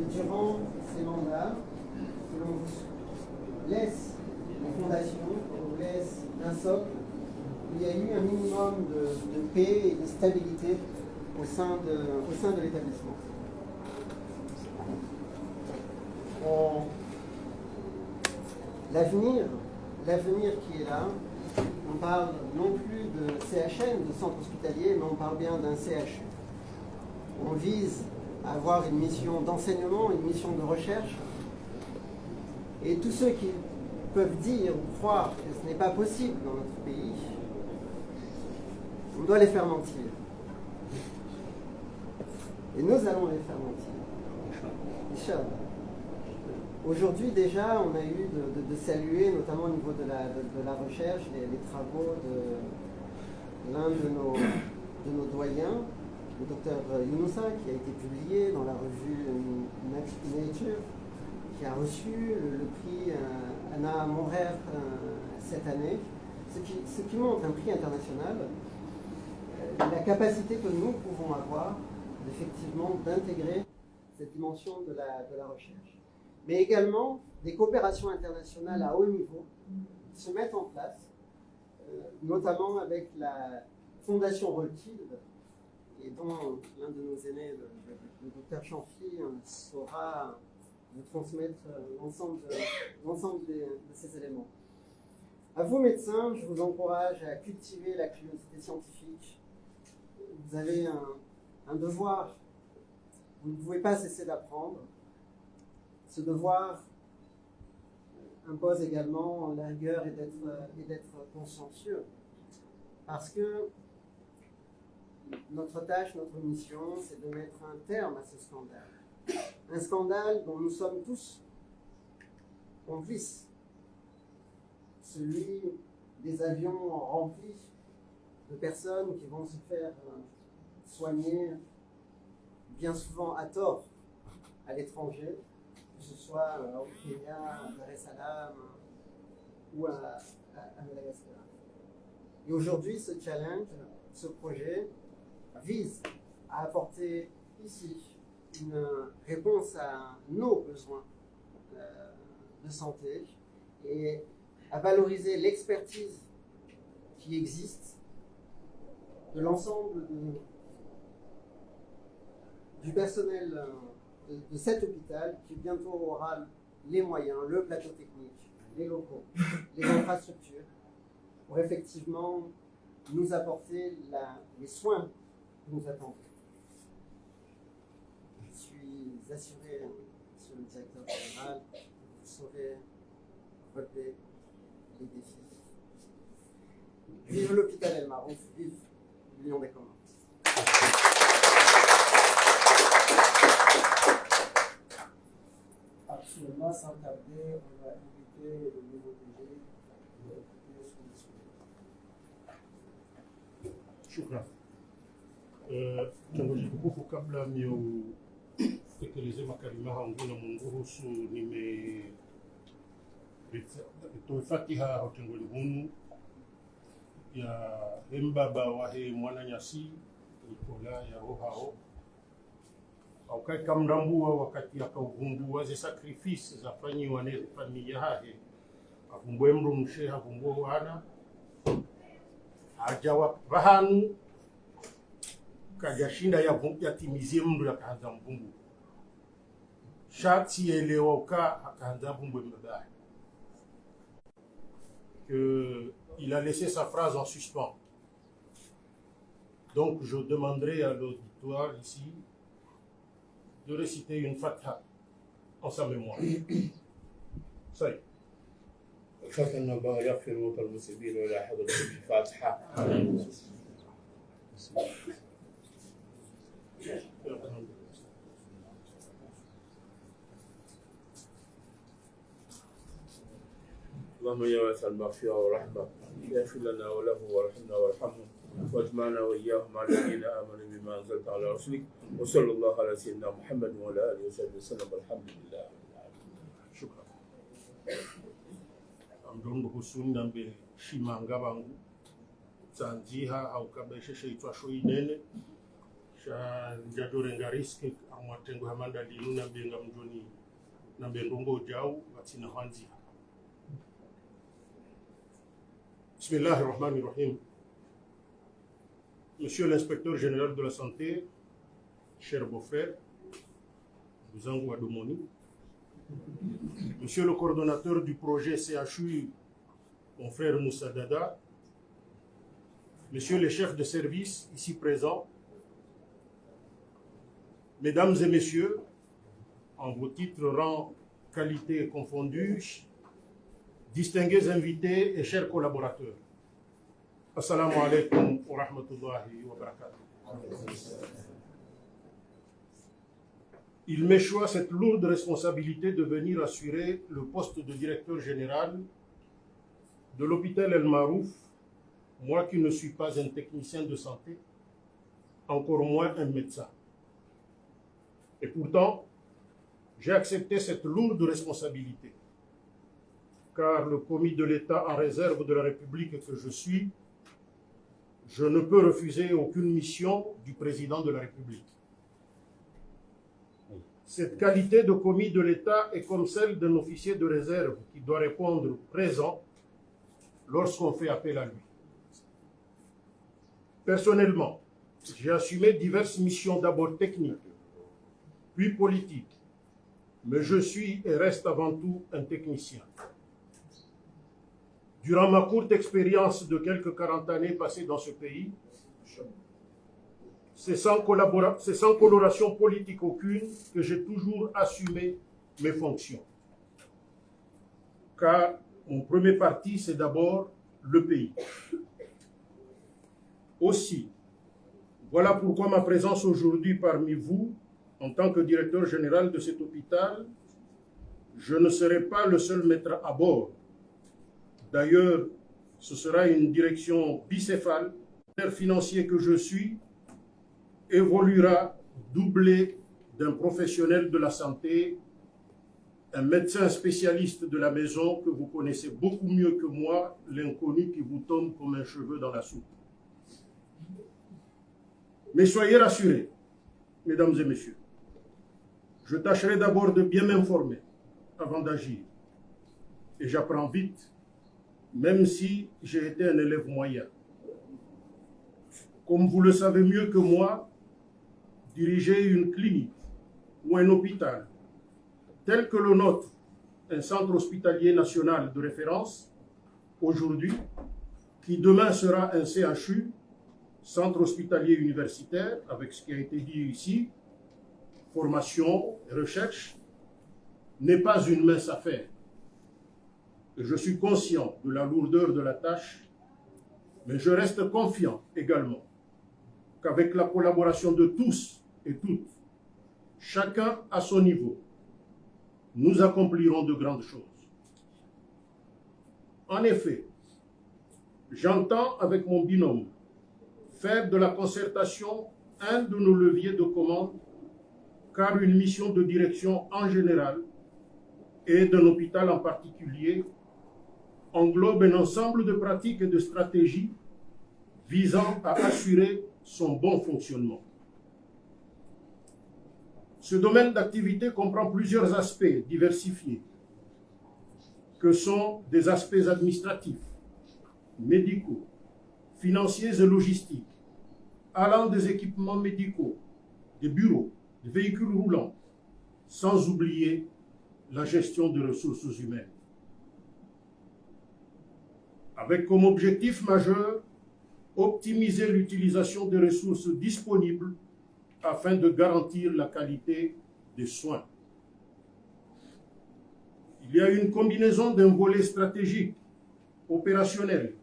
que durant ces mandats, que l'on vous laisse les fondations, qu'on vous laisse un socle, il y a eu un minimum de paix et de stabilité au sein de l'établissement. L'avenir qui est là, on parle non plus de CHN, de centre hospitalier, mais on parle bien d'un CHU. On vise à avoir une mission d'enseignement, une mission de recherche, et tous ceux qui peuvent dire ou croire que ce n'est pas possible dans notre pays, on doit les faire mentir. Et nous allons les faire mentir. Inch'Allah. Aujourd'hui déjà, on a eu de saluer, notamment au niveau de la recherche, les travaux de l'un de nos doyens, le docteur Younoussa, qui a été publié dans la revue Nature, qui a reçu le prix Anna Monrère cette année, ce qui montre un prix international, la capacité que nous pouvons avoir effectivement d'intégrer cette dimension de la recherche. Mais également des coopérations internationales à haut niveau qui se mettent en place, notamment avec la Fondation Rothschild, et dont l'un de nos aînés, le docteur Chanfy, saura vous transmettre l'ensemble de ces éléments. À vous, médecins, je vous encourage à cultiver la curiosité scientifique. Vous avez un devoir, vous ne pouvez pas cesser d'apprendre. Ce devoir impose également la rigueur et d'être consciencieux. Parce que notre tâche, notre mission, c'est de mettre un terme à ce scandale. Un scandale dont nous sommes tous complices. Celui des avions remplis de personnes qui vont se faire soigner, bien souvent à tort, à l'étranger, que ce soit au Kenya, à Dar es Salaam ou à Madagascar. Et aujourd'hui, ce challenge, ce projet, vise à apporter ici une réponse à nos besoins de santé et à valoriser l'expertise qui existe de l'ensemble du personnel de cet hôpital qui bientôt aura les moyens, le plateau technique, les locaux, les infrastructures pour effectivement nous apporter les soins que nous attendons. Je suis assuré, monsieur le directeur général, que vous saurez relever les défis. Vive l'hôpital El Marouf, vive l'Union des communs. Absolument, sans tarder, on va inviter le nouveau DG de occuper son discours. Shukran. Kiongozi mtukufu, kabla niutekeleze makalima yangu na munguruhusu nitoe fatiha hotengoli hunu ya embaba wahe mwana nyasi ikola ya rohao aukai kamdambua wakati akauvumbua ze sacrifice zafanyiwa ne familia hahe avumbwe mru mshe avumbwe wana ajawa bahanu kajashinda yatimizie mndu yakaanza mbumbu shati elewa uka akaanza mbumbu mbaya qu'il a laissé sa phrase en suspens. Donc je demanderai à l'auditoire ici de réciter une fatha en sa mémoire. Ça y est. فإن الله يغفر موت المسلمين ولا حضر الفاتحة. اللهم يا واسع المغفرة والرحمة اغفر لنا وله وارحمنا وارحمه واجمعنا وإياهم على الذين آمنوا بما أنزلت على رسلك وصلى الله على سيدنا محمد وعلى آله وصحبه وسلم والحمد لله. شكرا. Amdongo kusunda mbele shimanga bangu zanziha au kabeshe sheitwa shoinene jadorenga riske amwatengo hamanda linu na benga mjoni na bendongo jau watina hanzi. Bismillahirrahmanirrahim. Monsieur l'inspecteur général de la santé, cher beau-frère, Buzango Adomoni, monsieur le coordonnateur du projet CHU, mon frère Moussa Dada, monsieur les chefs de service ici présents, mesdames et messieurs, en vos titres, rangs, qualités confondues, distingués invités et chers collaborateurs. Assalamu alaikum wa rahmatullahi wa barakatuh. Il m'échoit cette lourde responsabilité de venir assurer le poste de directeur général de l'hôpital El Marouf, moi qui ne suis pas un technicien de santé, encore moins un médecin. Et pourtant, j'ai accepté cette lourde responsabilité, car le commis de l'État en réserve de la République que je suis, je ne peux refuser aucune mission du président de la République. Cette qualité de commis de l'État est comme celle d'un officier de réserve qui doit répondre présent lorsqu'on fait appel à lui. Personnellement, j'ai assumé diverses missions d'abord techniques, puis politiques, mais je suis et reste avant tout un technicien. Durant ma courte expérience de quelques 40 années passées dans ce pays, c'est sans coloration politique aucune que j'ai toujours assumé mes fonctions. Car mon premier parti, c'est d'abord le pays. Aussi, voilà pourquoi ma présence aujourd'hui parmi vous, en tant que directeur général de cet hôpital, je ne serai pas le seul maître à bord. D'ailleurs, ce sera une direction bicéphale. Le financier que je suis évoluera doublé d'un professionnel de la santé, un médecin spécialiste de la maison que vous connaissez beaucoup mieux que moi, l'inconnu qui vous tombe comme un cheveu dans la soupe. Mais soyez rassurés, mesdames et messieurs, je tâcherai d'abord de bien m'informer avant d'agir. Et j'apprends vite, même si j'ai été un élève moyen. Comme vous le savez mieux que moi, diriger une clinique ou un hôpital tel que le nôtre, un centre hospitalier national de référence, aujourd'hui, qui demain sera un CHU, centre hospitalier universitaire, avec ce qui a été dit ici, formation et recherche, n'est pas une mince affaire. Et je suis conscient de la lourdeur de la tâche, mais je reste confiant également qu'avec la collaboration de tous et toutes, chacun à son niveau, nous accomplirons de grandes choses. En effet, j'entends avec mon binôme faire de la concertation un de nos leviers de commande, car une mission de direction en général et d'un hôpital en particulier englobe un ensemble de pratiques et de stratégies visant à assurer son bon fonctionnement. Ce domaine d'activité comprend plusieurs aspects diversifiés, que sont des aspects administratifs, médicaux, financiers et logistiques, allant des équipements médicaux, des bureaux, des véhicules roulants, sans oublier la gestion des ressources humaines. Avec comme objectif majeur, optimiser l'utilisation des ressources disponibles afin de garantir la qualité des soins. Il y a une combinaison d'un volet stratégique, opérationnel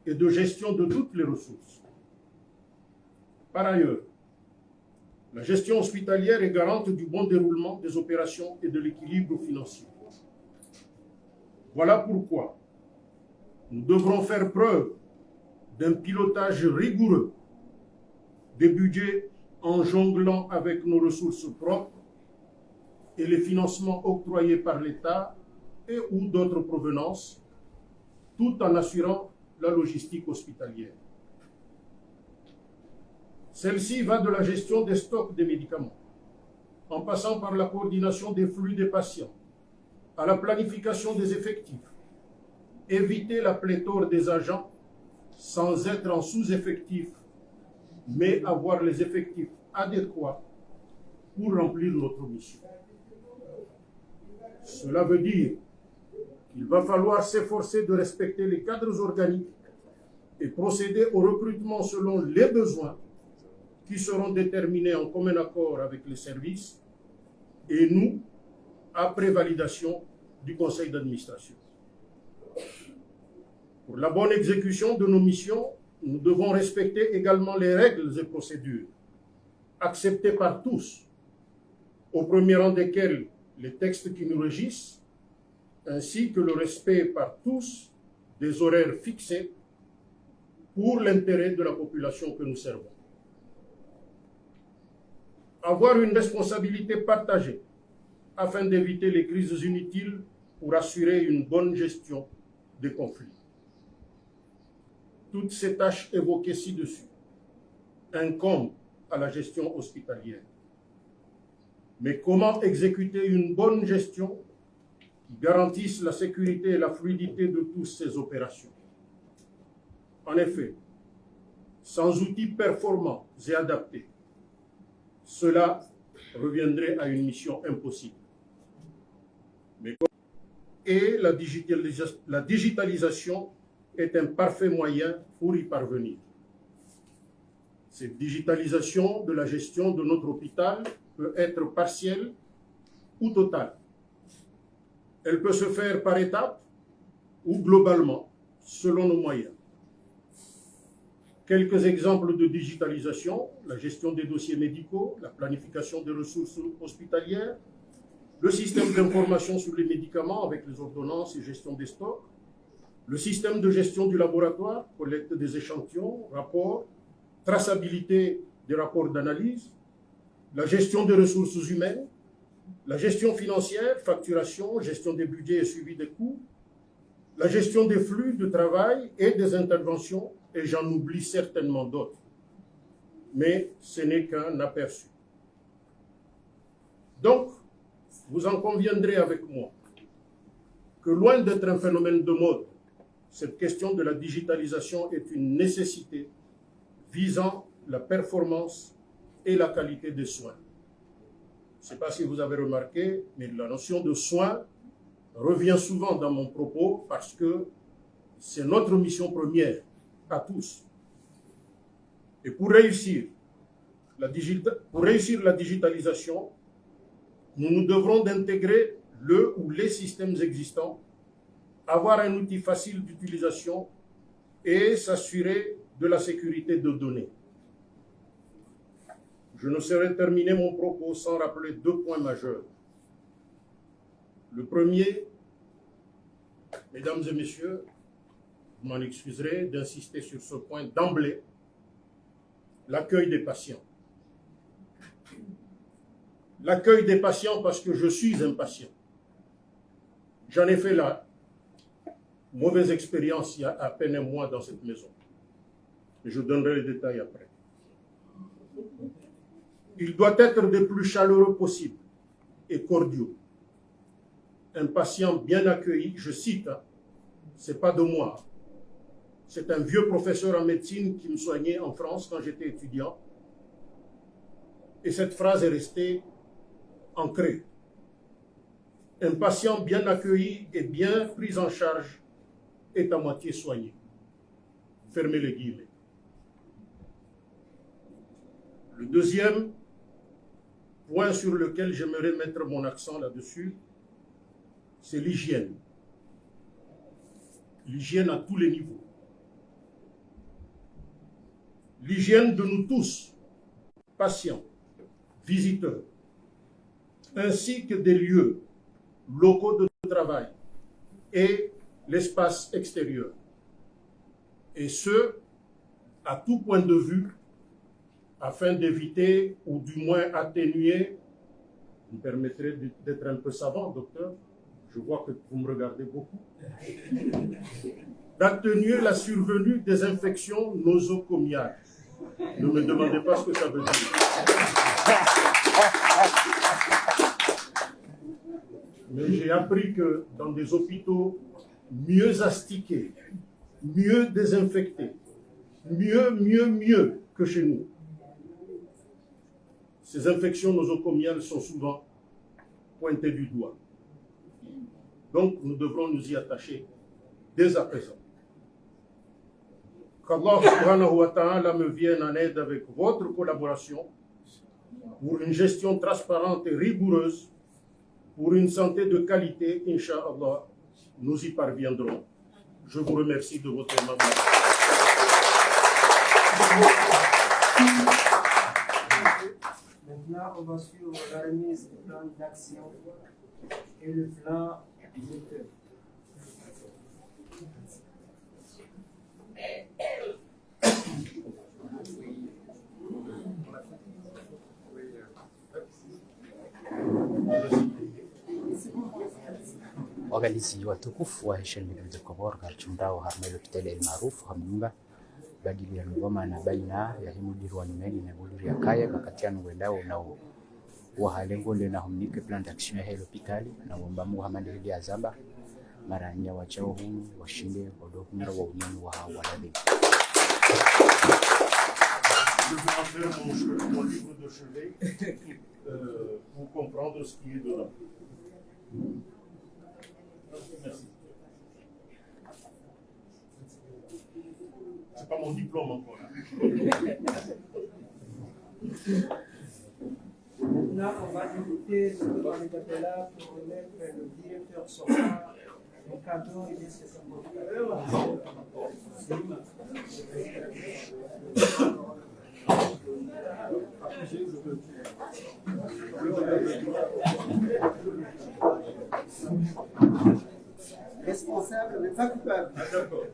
et de gestion de toutes les ressources. Par ailleurs, la gestion hospitalière est garante du bon déroulement des opérations et de l'équilibre financier. Voilà pourquoi nous devrons faire preuve d'un pilotage rigoureux des budgets en jonglant avec nos ressources propres et les financements octroyés par l'État et ou d'autres provenances, tout en assurant la logistique hospitalière. Celle-ci va de la gestion des stocks des médicaments, en passant par la coordination des flux des patients, à la planification des effectifs, éviter la pléthore des agents sans être en sous-effectif, mais avoir les effectifs adéquats pour remplir notre mission. Cela veut dire qu'il va falloir s'efforcer de respecter les cadres organiques et procéder au recrutement selon les besoins qui seront déterminés en commun accord avec les services et nous, après validation du conseil d'administration. Pour la bonne exécution de nos missions, nous devons respecter également les règles et procédures acceptées par tous, au premier rang desquels les textes qui nous régissent, ainsi que le respect par tous des horaires fixés pour l'intérêt de la population que nous servons. Avoir une responsabilité partagée afin d'éviter les crises inutiles pour assurer une bonne gestion des conflits. Toutes ces tâches évoquées ci-dessus incombent à la gestion hospitalière. Mais comment exécuter une bonne gestion qui garantisse la sécurité et la fluidité de toutes ces opérations? En effet, sans outils performants et adaptés, cela reviendrait à une mission impossible. Et la digitalisation est un parfait moyen pour y parvenir. Cette digitalisation de la gestion de notre hôpital peut être partielle ou totale. Elle peut se faire par étapes ou globalement, selon nos moyens. Quelques exemples de digitalisation: la gestion des dossiers médicaux, la planification des ressources hospitalières, le système d'information sur les médicaments avec les ordonnances et gestion des stocks, le système de gestion du laboratoire, collecte des échantillons, rapports, traçabilité des rapports d'analyse, la gestion des ressources humaines, la gestion financière, facturation, gestion des budgets et suivi des coûts, la gestion des flux de travail et des interventions, et j'en oublie certainement d'autres. Mais ce n'est qu'un aperçu. Donc, vous en conviendrez avec moi que loin d'être un phénomène de mode, cette question de la digitalisation est une nécessité visant la performance et la qualité des soins. Je ne sais pas si vous avez remarqué, mais la notion de soins revient souvent dans mon propos parce que c'est notre mission première à tous. Et pour réussir la digitalisation, nous nous devrons d'intégrer le ou les systèmes existants, avoir un outil facile d'utilisation et s'assurer de la sécurité de données. Je ne saurais terminer mon propos sans rappeler deux points majeurs. Le premier, mesdames et messieurs, vous m'en excuserez d'insister sur ce point d'emblée, l'accueil des patients. L'accueil des patients parce que je suis un patient. J'en ai fait la mauvaise expérience il y a à peine un mois dans cette maison. Et je donnerai les détails après. Il doit être le plus chaleureux possible et cordiaux. Un patient bien accueilli, je cite, c'est pas de moi. C'est un vieux professeur en médecine qui me soignait en France quand j'étais étudiant. Et cette phrase est restée ancrée. Un patient bien accueilli et bien pris en charge est à moitié soigné. Fermez les guillemets. Le deuxième point sur lequel j'aimerais mettre mon accent là-dessus, c'est l'hygiène. L'hygiène à tous les niveaux. L'hygiène de nous tous, patients, visiteurs, ainsi que des lieux locaux de travail et l'espace extérieur. Et ce, à tout point de vue, afin d'éviter ou du moins atténuer, vous me permettrez d'être un peu savant, docteur, je vois que vous me regardez beaucoup, d'atténuer la survenue des infections nosocomiales. Ne me demandez pas ce que ça veut dire. Mais j'ai appris que dans des hôpitaux mieux astiqués, mieux désinfectés, mieux que chez nous, ces infections nosocomiales sont souvent pointées du doigt. Donc nous devrons nous y attacher dès à présent. Qu'Allah subhanahu wa ta'ala me vienne en aide avec votre collaboration pour une gestion transparente et rigoureuse, pour une santé de qualité, Inch'Allah, nous y parviendrons. Je vous remercie de votre aimabilité. Maintenant, on va suivre la remise du plan d'action et le plan directeur. Waangalizi watukufu wa Heshel Milud Kobor Garchumdao Harmel Hotel El Maruf Hamnunga badili ya ngoma na baina ya himudiru wa nyumeni na mudiru ya kaya kakatianu wendao na wahalengo le na humnike plan d'action ya hospitali na wambamu hamande hili azamba mara nya wachao hunu washinde wadokumira wa unyani wa hawaladhi. Je vais en faire mon livre de chevet pour comprendre ce qui est dedans. Merci. C'est pas mon diplôme encore. Maintenant, on va inviter le candidat pour remettre le directeur sortant au cadeau et laisser son Responsable, mais pas coupable. Ah, d'accord.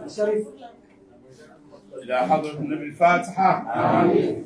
شريف إلى حضرة النبي الفاتحة. آمين.